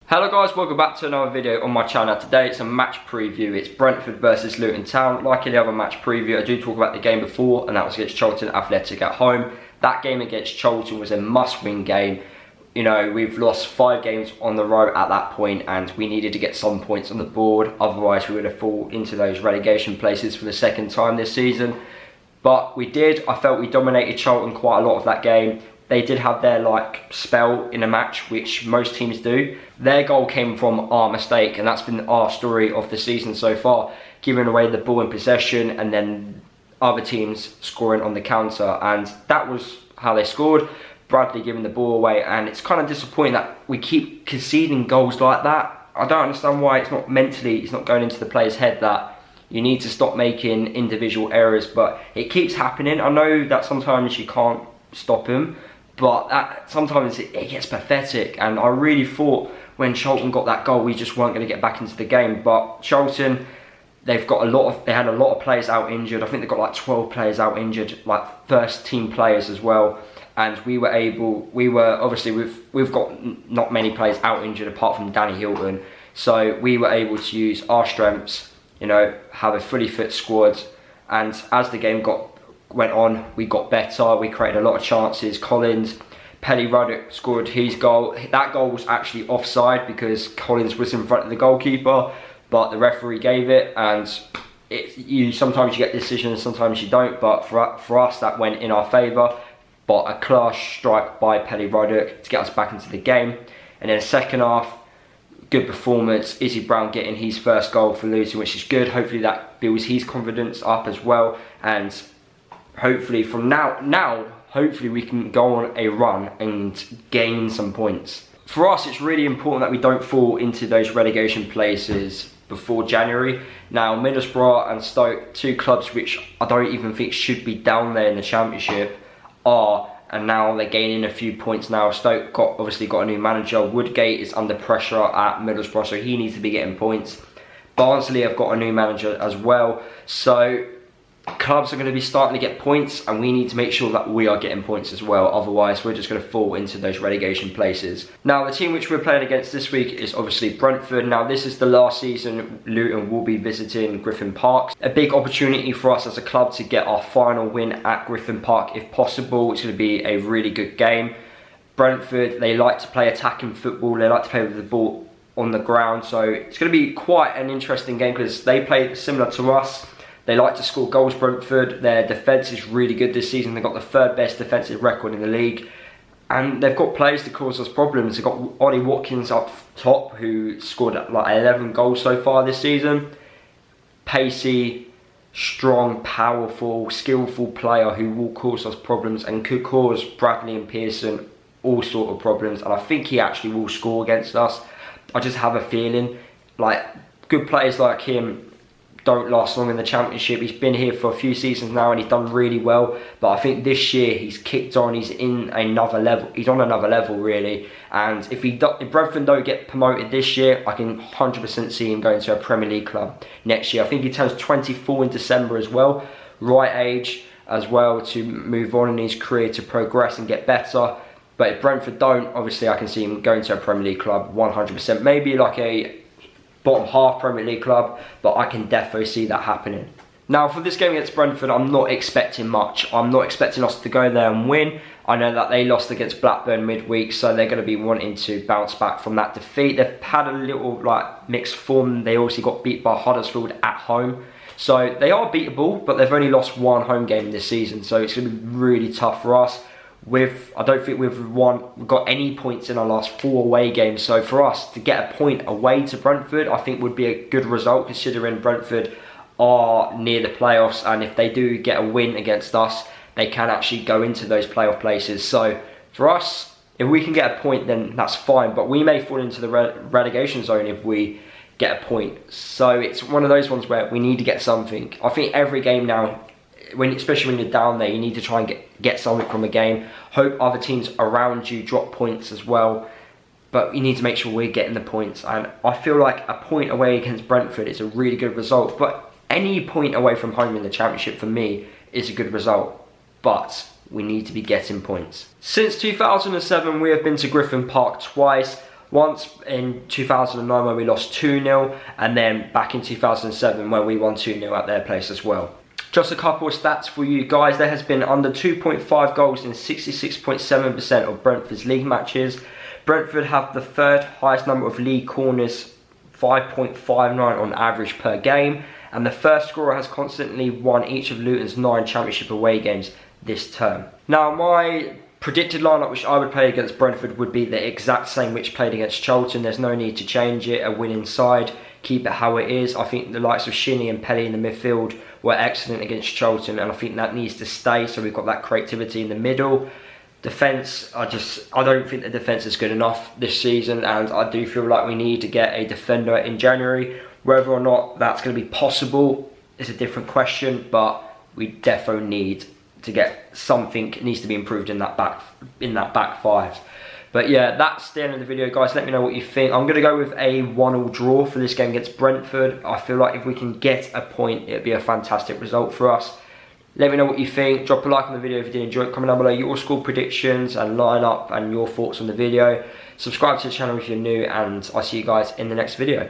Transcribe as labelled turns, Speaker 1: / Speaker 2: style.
Speaker 1: Hello guys, welcome back to another video on my channel. Today it's a match preview. It's Brentford versus Luton Town. Like any other match preview, I do talk about the game before, and that was against Charlton Athletic at home. That game against Charlton was a must-win game. You know, we've lost 5 games on the row at that point, and we needed to get some points on the board. Otherwise, we would have fallen into those relegation places for the second time this season. But we did. I felt we dominated Charlton quite a lot of that game. They did have their spell in a match, which most teams do. Their goal came from our mistake, and that's been our story of the season so far. Giving away the ball in possession and then other teams scoring on the counter. And that was how they scored. Bradley giving the ball away, and it's kind of disappointing that we keep conceding goals like that. I don't understand why it's not going into the player's head that you need to stop making individual errors, but it keeps happening. I know that sometimes you can't stop him, but sometimes it gets pathetic, and I really thought when Charlton got that goal we just weren't going to get back into the game. But Charlton, they had a lot of players out injured. I think they've got like 12 players out injured, like first team players as well. And we've got not many players out injured apart from Danny Hilton. So we were able to use our strengths, you know, have a fully fit squad. And as the game went on, we got better. We created a lot of chances. Pelly Ruddock scored his goal. That goal was actually offside because Collins was in front of the goalkeeper, but the referee gave it. And sometimes you get decisions, sometimes you don't. But for us, that went in our favour. But a class strike by Pelly Ruddock to get us back into the game. And then second half, good performance. Izzy Brown getting his first goal for Luton, which is good. Hopefully that builds his confidence up as well. And hopefully from now, hopefully we can go on a run and gain some points. For us, it's really important that we don't fall into those relegation places before January. Now, Middlesbrough and Stoke, 2 clubs which I don't even think should be down there in the Championship, and now they're gaining a few points now. Stoke obviously got a new manager. Woodgate is under pressure at Middlesbrough, so he needs to be getting points. Barnsley have got a new manager as well, so clubs are going to be starting to get points, and we need to make sure that we are getting points as well. Otherwise, we're just going to fall into those relegation places. Now, the team which we're playing against this week is obviously Brentford. Now, this is the last season Luton will be visiting Griffin Park. A big opportunity for us as a club to get our final win at Griffin Park if possible. It's going to be a really good game. Brentford, they like to play attacking football. They like to play with the ball on the ground. So it's going to be quite an interesting game because they play similar to us. They like to score goals, Brentford. Their defence is really good this season. They've got the 3rd best defensive record in the league. And they've got players to cause us problems. They've got Ollie Watkins up top, who scored like 11 goals so far this season. Pacey, strong, powerful, skillful player who will cause us problems and could cause Bradley and Pearson all sort of problems. And I think he actually will score against us. I just have a feeling like good players like him don't last long in the Championship. He's been here for a few seasons now and he's done really well, but I think this year he's kicked on. He's in another level. He's on another level really. And if Brentford don't get promoted this year, I can 100% see him going to a Premier League club next year. I think he turns 24 in December as well. Right age as well to move on in his career, to progress and get better. But if Brentford don't, obviously I can see him going to a Premier League club 100%. Maybe like a bottom half Premier League club, but I can definitely see that happening. Now, for this game against Brentford, I'm not expecting much. I'm not expecting us to go there and win. I know that they lost against Blackburn midweek, so they're going to be wanting to bounce back from that defeat. They've had a little mixed form. They also got beat by Huddersfield at home, so they are beatable, but they've only lost 1 home game this season, so it's going to be really tough for us. I don't think we've got any points in our last 4 away games. So for us to get a point away to Brentford, I think would be a good result, considering Brentford are near the playoffs. And if they do get a win against us, they can actually go into those playoff places. So for us, if we can get a point, then that's fine. But we may fall into the relegation zone if we get a point. So it's one of those ones where we need to get something. I think every game now, especially when you're down there, you need to try and get something from a game. Hope other teams around you drop points as well, but you need to make sure we're getting the points. And I feel like a point away against Brentford is a really good result, but any point away from home in the Championship for me is a good result, but we need to be getting points. Since 2007 we have been to Griffin Park twice. Once in 2009 when we lost 2-0, and then back in 2007 when we won 2-0 at their place as well. Just a couple of stats for you guys. There has been under 2.5 goals in 66.7% of Brentford's league matches. Brentford have the third highest number of league corners, 5.59 on average per game. And the first scorer has constantly won each of Luton's 9 championship away games this term. Now, my predicted lineup which I would play against Brentford would be the exact same which played against Charlton. There's no need to change it. A winning side, keep it how it is. I think the likes of Shinnie and Pelly in the midfield were excellent against Charlton, and I think that needs to stay, so we've got that creativity in the middle. Defence, I don't think the defence is good enough this season, and I do feel like we need to get a defender in January. Whether or not that's going to be possible is a different question, but we defo need to get something. It needs to be improved in that back five. But yeah, that's the end of the video, guys. Let me know what you think. I'm going to go with a 1-1 draw for this game against Brentford. I feel like if we can get a point, it'd be a fantastic result for us. Let me know what you think. Drop a like on the video if you did enjoy it. Comment down below your score predictions and lineup and your thoughts on the video. Subscribe to the channel if you're new, and I'll see you guys in the next video.